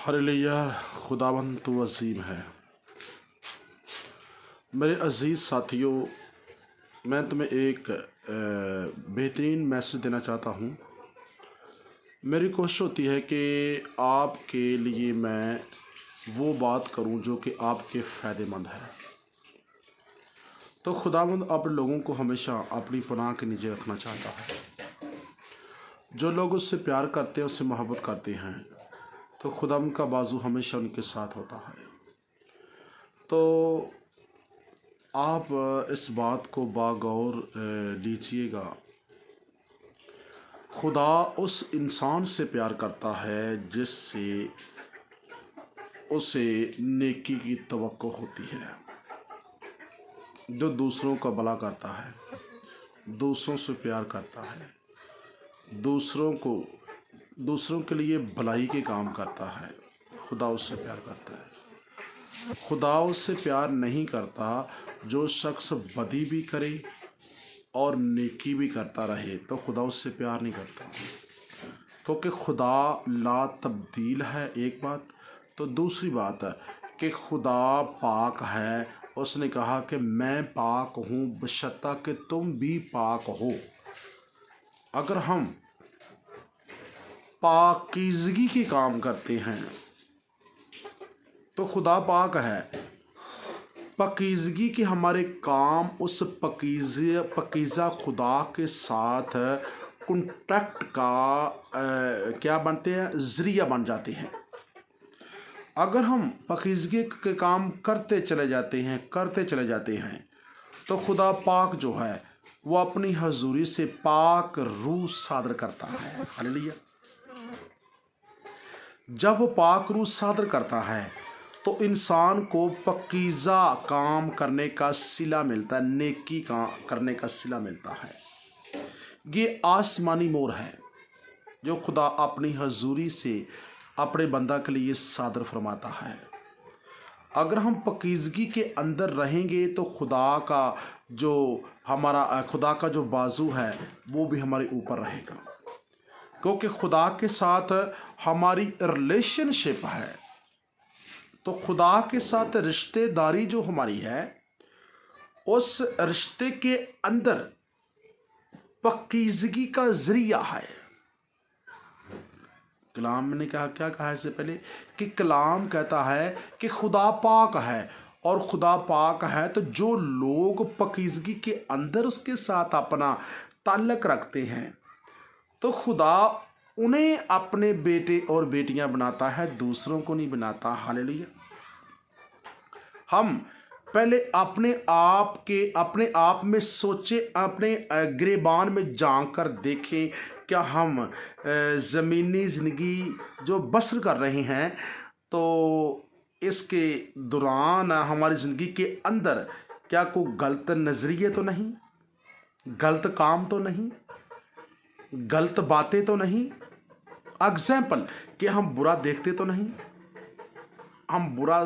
Hallelujah. खुदावंद तो अजीम है। मेरे अजीज़ साथियों, मैं तुम्हें एक बेहतरीन मैसेज देना चाहता हूँ। मेरी कोशिश होती है कि आपके लिए मैं वो बात करूँ जो कि आपके फ़ायदेमंद है। तो खुदावंद आप लोगों को हमेशा अपनी पनाह के नीचे रखना चाहता है। जो लोग उससे प्यार करते हैं, उससे मोहब्बत करते हैं, तो खुदावंद का बाजू हमेशा उनके साथ होता है। तो आप इस बात को बागौर लीजिएगा। खुदा उस इंसान से प्यार करता है जिससे उसे नेकी की तवक्को होती है, जो दूसरों का भला करता है, दूसरों से प्यार करता है, दूसरों के लिए भलाई के काम करता है। खुदा उससे प्यार करता है। खुदा उससे प्यार नहीं करता जो शख्स बदी भी करे और नेकी भी करता रहे, तो खुदा उससे प्यार नहीं करता, क्योंकि खुदा ला तब्दील है। एक बात। तो दूसरी बात है कि खुदा पाक है। उसने कहा कि मैं पाक हूँ बशर्ता कि तुम भी पाक हो। अगर हम पाकीज़गी के काम करते हैं तो खुदा पाक है। पाकीज़गी के हमारे काम उस पकीज़ा खुदा के साथ कॉन्टैक्ट का क्या बनते हैं, ज़रिया बन जाते हैं। अगर हम पाकीज़गी के काम करते चले जाते हैं तो खुदा पाक जो है वो अपनी हजूरी से पाक रूह सादर करता है। हालेलुया। जब वो पाक रूह सादर करता है तो इंसान को पकीज़ा काम करने का सिला मिलता है, नेकी का करने का सिला मिलता है। ये आसमानी मोर है जो खुदा अपनी हजूरी से अपने बंदा के लिए सादर फरमाता है। अगर हम पकीज़गी के अंदर रहेंगे तो खुदा का जो बाजू है वो भी हमारे ऊपर रहेगा, क्योंकि खुदा के साथ हमारी रिलेशनशिप है। तो खुदा के साथ रिश्तेदारी जो हमारी है, उस रिश्ते के अंदर पाकीज़गी का ज़रिया है। कलाम ने क्या कहा इससे पहले कि कलाम कहता है कि खुदा पाक है, और खुदा पाक है तो जो लोग पाकीज़गी के अंदर उसके साथ अपना ताल्लुक़ रखते हैं, तो खुदा उन्हें अपने बेटे और बेटियां बनाता है, दूसरों को नहीं बनाता। हालेलुया। हम पहले अपने आप में सोचे, अपने गिरेबान में झांक कर देखें, क्या हम ज़मीनी ज़िंदगी जो बसर कर रहे हैं, तो इसके दौरान हमारी ज़िंदगी के अंदर क्या कोई गलत नज़रिए तो नहीं, गलत काम तो नहीं, गलत बातें तो नहीं, एग्जाम्पल कि हम बुरा देखते तो नहीं, हम बुरा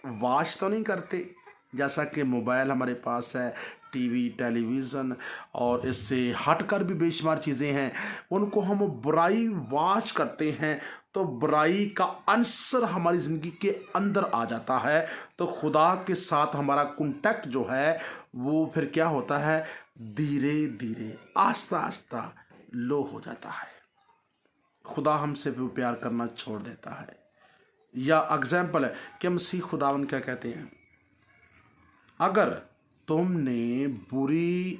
वाच तो नहीं करते। जैसा कि मोबाइल हमारे पास है, टीवी, टेलीविज़न, और इससे हटकर भी बेशुमार चीज़ें हैं, उनको हम बुराई वाच करते हैं, तो बुराई का अंसर हमारी ज़िंदगी के अंदर आ जाता है। तो खुदा के साथ हमारा कॉन्टैक्ट जो है वो फिर क्या होता है, धीरे धीरे आस्ता आस्ता लो हो जाता है। खुदा हमसे भी प्यार करना छोड़ देता है। या एग्जाम्पल है कि मसीह खुदावन क्या कहते हैं, अगर तुमने बुरी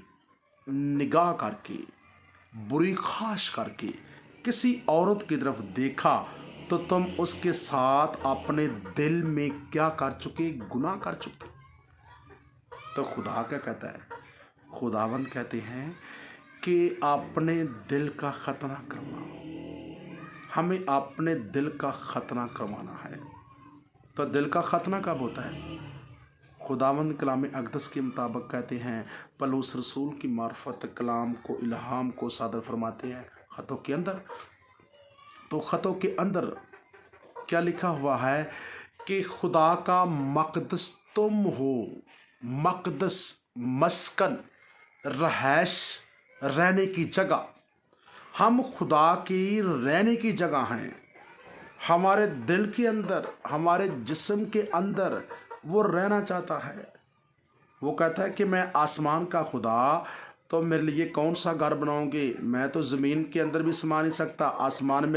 निगाह करके, बुरी ख्वाहिश करके किसी औरत की तरफ देखा, तो तुम उसके साथ अपने दिल में क्या कर चुके, गुनाह कर चुके। तो खुदा क्या कहता है, खुदावंद कहते हैं कि अपने दिल का खतना करवाओ। हमें अपने दिल का खतना करवाना है। तो दिल का खतना कब होता है? खुदावंद कलाम अक़दस के मुताबिक कहते हैं, पौलुस रसूल की मार्फत कलाम को, इल्हाम को सादर फरमाते हैं ख़तों के अंदर। तो ख़तों के अंदर क्या लिखा हुआ है कि खुदा का मक़दस तुम हो। मक़दस मस्कन, रहश, रहने की जगह। हम खुदा की रहने की जगह हैं। हमारे दिल के अंदर, हमारे जिस्म के अंदर वो रहना चाहता है। वो कहता है कि मैं आसमान का खुदा, तो मेरे लिए कौन सा घर बनाओगे? मैं तो ज़मीन के अंदर भी समा नहीं सकता। आसमान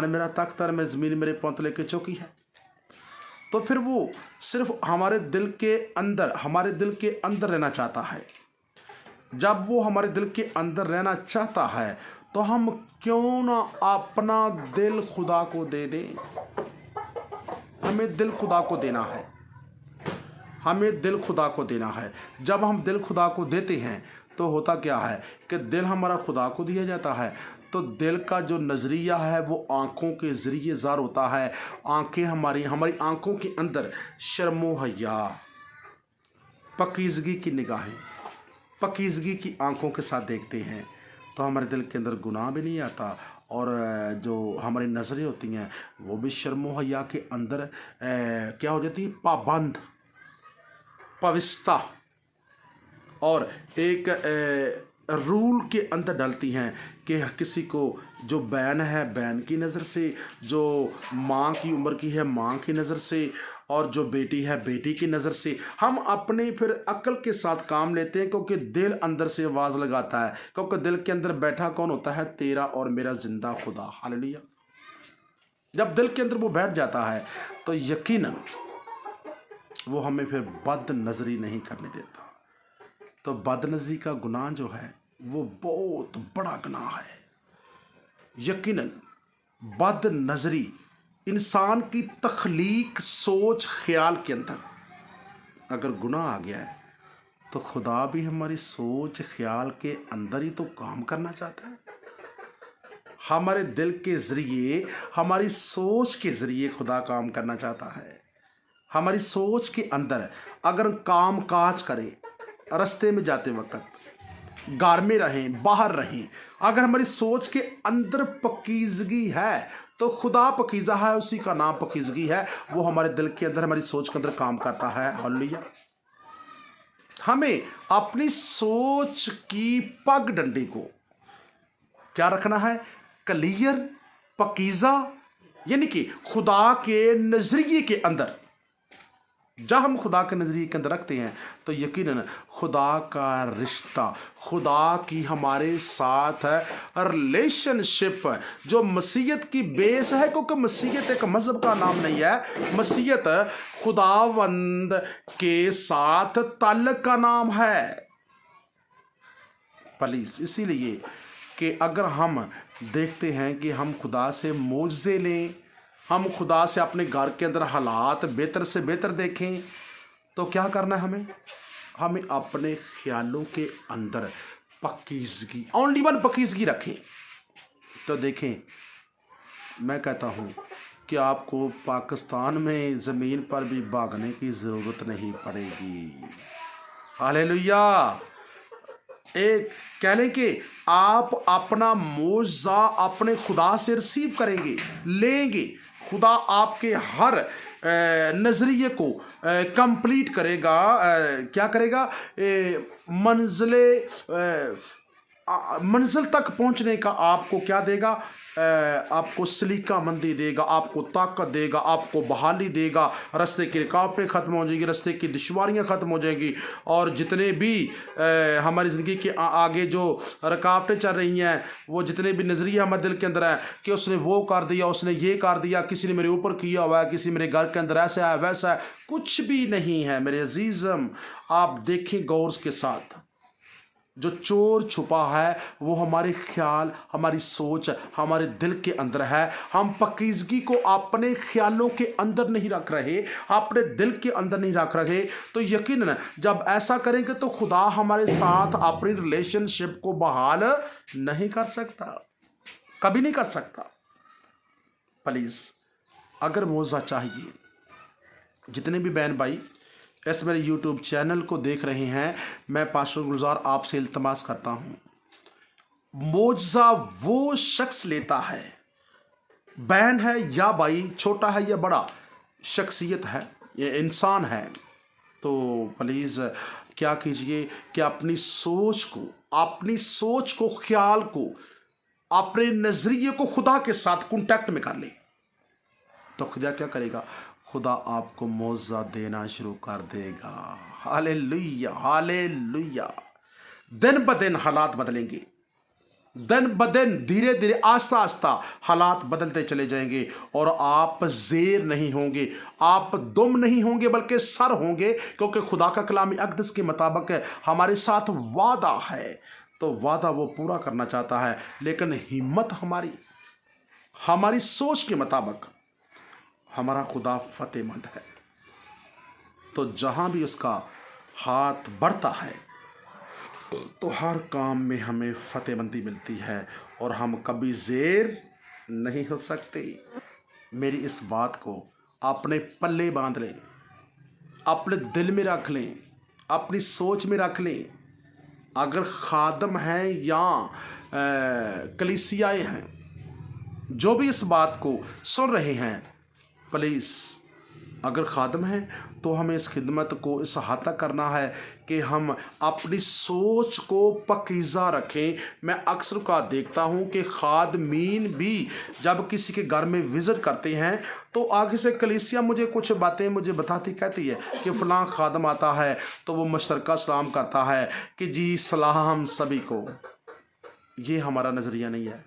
मेरा तख्त है, मैं ज़मीन मेरे पौंतले की चौकी है। तो फिर वो सिर्फ हमारे दिल के अंदर, हमारे दिल के अंदर रहना चाहता है। जब वो हमारे दिल के अंदर रहना चाहता है तो हम क्यों ना अपना दिल खुदा को दे दें। हमें दिल खुदा को देना है, हमें दिल खुदा को देना है। जब हम दिल खुदा को देते हैं तो होता क्या है कि दिल हमारा खुदा को दिया जाता है। तो दिल का जो नज़रिया है वो आँखों के ज़रिए ज़ाहिर होता है। आँखें हमारी आँखों के अंदर शर्मो हया, पाकीज़गी की निगाहें, पाकीज़गी की आँखों के साथ देखते हैं, तो हमारे दिल के अंदर गुनाह भी नहीं आता। और जो हमारी नज़रें होती हैं वो भी शर्मो हया के अंदर क्या हो जाती है, पाबंद, पवित्रता और एक रूल के अंदर डलती हैं कि किसी को जो बैन है बैन की नज़र से, जो माँ की उम्र की है माँ की नज़र से, और जो बेटी है बेटी की नज़र से। हम अपने फिर अक्ल के साथ काम लेते हैं, क्योंकि दिल अंदर से आवाज़ लगाता है। क्योंकि दिल के अंदर बैठा कौन होता है? तेरा और मेरा जिंदा खुदा। हालेलुया। जब दिल के अंदर वो बैठ जाता है तो यकीनन वो हमें फिर बद नज़री नहीं करने देता। तो बदनज़री का गुनाह जो है वो बहुत बड़ा गुनाह है। यकीनन बद नज़री इंसान की तख्लीक, सोच, ख्याल के अंदर अगर गुनाह आ गया है तो खुदा भी हमारी सोच ख्याल के अंदर ही तो काम करना चाहता है। हमारे दिल के ज़रिए, हमारी सोच के ज़रिए खुदा काम करना चाहता है। हमारी सोच के अंदर अगर काम काज करें, रास्ते में जाते वक्त, घर में रहें, बाहर रहें, अगर हमारी सोच के अंदर पकीज़गी है तो खुदा पकीज़ा है, उसी का नाम पकीज़गी है। वो हमारे दिल के अंदर, हमारी सोच के अंदर काम करता है। हालेलुया। हमें अपनी सोच की पगडंडी को क्या रखना है? क्लियर, पकीज़ा, यानी कि खुदा के नज़रिए के अंदर। जब हम खुदा के नज़रिए के अंदर रखते हैं तो यकीनन खुदा का रिश्ता, खुदा की हमारे साथ है रिलेशनशिप, जो मसीहत की बेस है। क्योंकि मसीहत एक मज़हब का नाम नहीं है, मसीहत खुदावंद के साथ ताल्लुक़ का नाम है। प्लीज़, इसीलिए कि अगर हम देखते हैं कि हम खुदा से मौज़े लें, हम खुदा से अपने घर के अंदर हालात बेहतर से बेहतर देखें, तो क्या करना है? हमें अपने ख्यालों के अंदर पकीज़गी, ओनली वन पकीज़गी रखें। तो देखें, मैं कहता हूँ कि आपको पाकिस्तान में ज़मीन पर भी भागने की ज़रूरत नहीं पड़ेगी। हालेलुया। एक कह लें कि आप अपना मुआवजा अपने खुदा से रिसीव करेंगे, लेंगे। खुदा आपके हर नज़रिए को कंप्लीट करेगा। क्या करेगा? मंजिल तक पहुंचने का आपको क्या देगा? आपको सलीका मंदी देगा, आपको ताकत देगा, आपको बहाली देगा। रास्ते की रुकावटें ख़त्म हो जाएगी, रास्ते की दुश्वारियां ख़त्म हो जाएगी। और जितने भी हमारी ज़िंदगी के आगे जो रुकावटें चल रही हैं, वो जितने भी नज़रिए हमारे दिल के अंदर है कि उसने वो कर दिया, उसने ये कर दिया, किसी ने मेरे ऊपर किया हुआ है, किसी मेरे घर के अंदर ऐसा है वैसा है, कुछ भी नहीं है मेरे अजीज़म। आप देखें गौर के साथ, जो चोर छुपा है वो हमारे ख्याल, हमारी सोच, हमारे दिल के अंदर है। हम पकीज़गी को अपने ख्यालों के अंदर नहीं रख रहे, अपने दिल के अंदर नहीं रख रहे, तो यकीनन जब ऐसा करेंगे तो खुदा हमारे साथ अपनी रिलेशनशिप को बहाल नहीं कर सकता, कभी नहीं कर सकता। प्लीज़, अगर मौज़ा चाहिए, जितने भी बहन भाई इस मेरे YouTube चैनल को देख रहे हैं, मैं पास्टर गुलजार आपसे इल्तमास करता हूँ, मुआवजा वो शख्स लेता है, बहन है या भाई, छोटा है या बड़ा, शख्सियत है, ये इंसान है। तो प्लीज़ क्या कीजिए कि अपनी सोच को, ख्याल को अपने नजरिए को खुदा के साथ कांटेक्ट में कर ले, तो खुदा क्या करेगा? खुदा आपको मौजा देना शुरू कर देगा। Hallelujah, hallelujah. दिन ब दिन हालात बदलेंगे, दिन ब दिन धीरे धीरे आस्ता आस्ता हालात बदलते चले जाएंगे, और आप जेर नहीं होंगे, आप दुम नहीं होंगे, बल्कि सर होंगे, क्योंकि खुदा का कलाम अक़दस के मुताबिक हमारे साथ वादा है, तो वादा वो पूरा करना चाहता है। लेकिन हिम्मत हमारी सोच के मुताबिक हमारा खुदा फतेहमंद है। तो जहां भी उसका हाथ बढ़ता है तो हर काम में हमें फतेहमंदी मिलती है, और हम कभी ज़ेर नहीं हो सकते। मेरी इस बात को अपने पल्ले बांध लें, अपने दिल में रख लें, अपनी सोच में रख लें। अगर खादम हैं या कलीसियाएँ हैं, जो भी इस बात को सुन रहे हैं, प्लीज़, अगर खादम हैं तो हमें इस खिदमत को इस हद तक करना है कि हम अपनी सोच को पकीज़ा रखें। मैं अक्सर का देखता हूं कि खादमीन भी जब किसी के घर में विज़िट करते हैं तो आगे से कलीसिया मुझे कुछ बातें मुझे बताती कहती है कि फ़लाँ खादम आता है तो वो मुश्तरका सलाम करता है कि जी सलाम सभी को। ये हमारा नज़रिया नहीं है।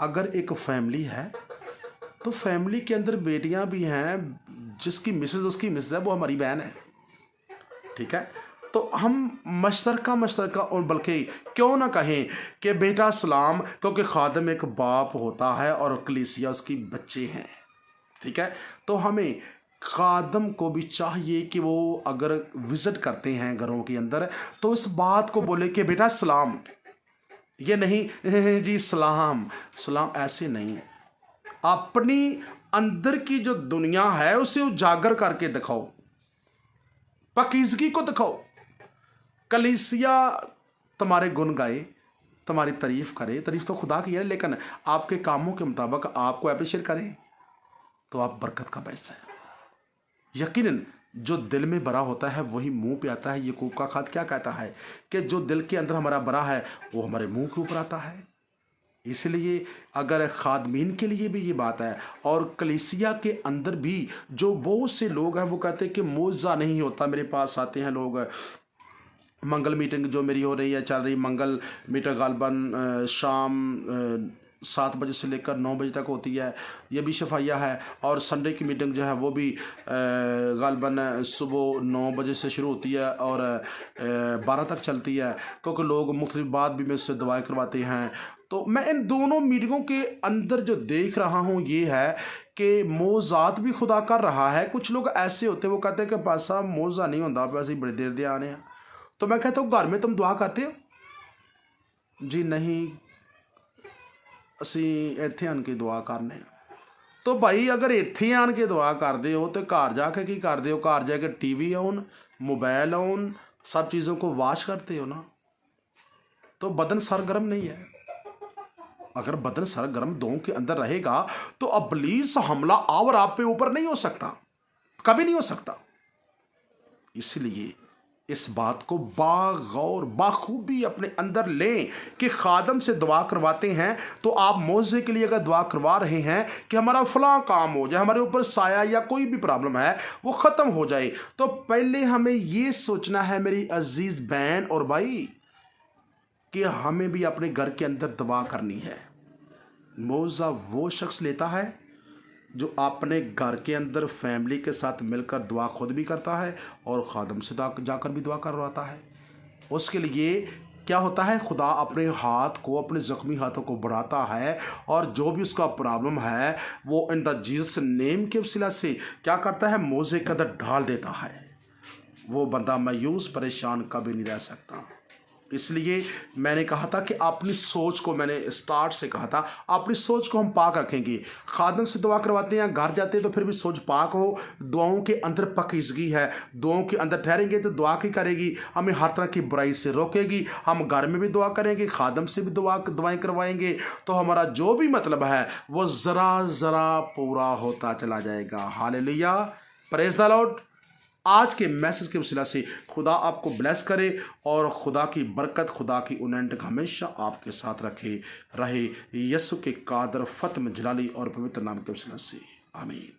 अगर एक फैमिली है तो फैमिली के अंदर बेटियां भी हैं, जिसकी मिसेज उसकी मिसेज है, वो हमारी बहन है, ठीक है? तो हम मश्तरका और बल्कि क्यों ना कहें कि बेटा सलाम, क्योंकि खादम एक बाप होता है और कलीसिया उसकी बच्चे हैं, ठीक है? तो हमें खादम को भी चाहिए कि वो अगर विज़िट करते हैं घरों के अंदर तो इस बात को बोले कि बेटा सलाम, ये नहीं जी सलाम सलाम, ऐसे नहीं। अपनी अंदर की जो दुनिया है उसे उजागर करके दिखाओ, पाकीज़गी को दिखाओ। कलीसिया तुम्हारे गुण गाए, तुम्हारी तारीफ करे, तारीफ तो खुदा की है, लेकिन आपके कामों के मुताबिक आपको अप्रिशिएट करें तो आप बरकत का पैसा है। यकीनन जो दिल में भरा होता है वही मुंह पे आता है। याकूब का खत क्या कहता है कि जो दिल के अंदर हमारा भरा है वो हमारे मुंह के ऊपर आता है। इसलिए अगर खादमीन के लिए भी ये बात है, और कलीसिया के अंदर भी जो बहुत से लोग हैं वो कहते हैं कि मौजा नहीं होता, मेरे पास आते हैं लोग, मंगल मीटिंग जो मेरी हो रही है, चल रही मंगल मीटिंग गालबन शाम 7 बजे से लेकर 9 बजे तक होती है, ये भी शफाइया है। और संडे की मीटिंग जो है वो भी गालबन सुबह 9 बजे से शुरू होती है और 12 तक चलती है, क्योंकि लोग मुख्तलिफ बात भी मेरे से दुआएं करवाते हैं। तो मैं इन दोनों मीटिंगों के अंदर जो देख रहा हूँ ये है कि मौज़ात भी खुदा कर रहा है। कुछ लोग ऐसे होते हैं वो कहते हैं कि पासा मौज़ा नहीं होता, वैसे ही बड़ी देर दे आने हैं। तो मैं कहता हूँ घर में तुम दुआ करते हो? जी नहीं, ਅਸੀਂ ਇੱਥੇ ਆਣ ਕੇ ਦੁਆ ਕਰਨੇ ਆ। तो भाई अगर ਇੱਥੇ ਆਣ ਕੇ ਦੁਆ ਕਰਦੇ हो तो घर जाके की करते हो? घर जाके टीवी ऑन, मोबाइल ऑन, सब चीज़ों को वॉश करते हो ना, तो बदन सरगर्म नहीं है। अगर बदन सरगर्म दोनों के अंदर रहेगा तो इब्लीस हमला आवर आप पे ऊपर नहीं हो सकता, कभी नहीं हो सकता। इसलिए इस बात को बागौर बाखूबी अपने अंदर लें कि खादम से दुआ करवाते हैं तो आप मौजे के लिए अगर दुआ करवा रहे हैं कि हमारा फलां काम हो जाए, हमारे ऊपर साया या कोई भी प्रॉब्लम है वो ख़त्म हो जाए, तो पहले हमें ये सोचना है मेरी अजीज़ बहन और भाई कि हमें भी अपने घर के अंदर दुआ करनी है। मौजा वो शख्स लेता है जो अपने घर के अंदर फैमिली के साथ मिलकर दुआ खुद भी करता है और ख़ादम से जाकर भी दुआ करवाता है। उसके लिए क्या होता है, खुदा अपने हाथ को, अपने ज़ख्मी हाथों को बढ़ाता है और जो भी उसका प्रॉब्लम है वो इन द जीसस नेम के वसीला से क्या करता है, मौजे के अंदर ढाल देता है। वो बंदा मायूस परेशान कभी नहीं रह सकता। इसलिए मैंने कहा था कि अपनी सोच को, मैंने स्टार्ट से कहा था अपनी सोच को हम पाक रखेंगे। खादम से दुआ करवाते हैं, घर जाते हैं तो फिर भी सोच पाक हो, दुआओं के अंदर पाकीज़गी है, दुआओं के अंदर ठहरेंगे तो दुआ की करेगी, हमें हर तरह की बुराई से रोकेगी। हम घर में भी दुआ करेंगे, खादम से भी दुआएं करवाएंगे, तो हमारा जो भी मतलब है वो ज़रा ज़रा पूरा होता चला जाएगा। Hallelujah, praise the Lord. आज के मैसेज के वसीला से खुदा आपको ब्लेस करे और खुदा की बरकत, खुदा की उन्नत हमेशा आपके साथ रहे। यीशु के कादर फतम जलाली और पवित्र नाम के वसीला से आमीन।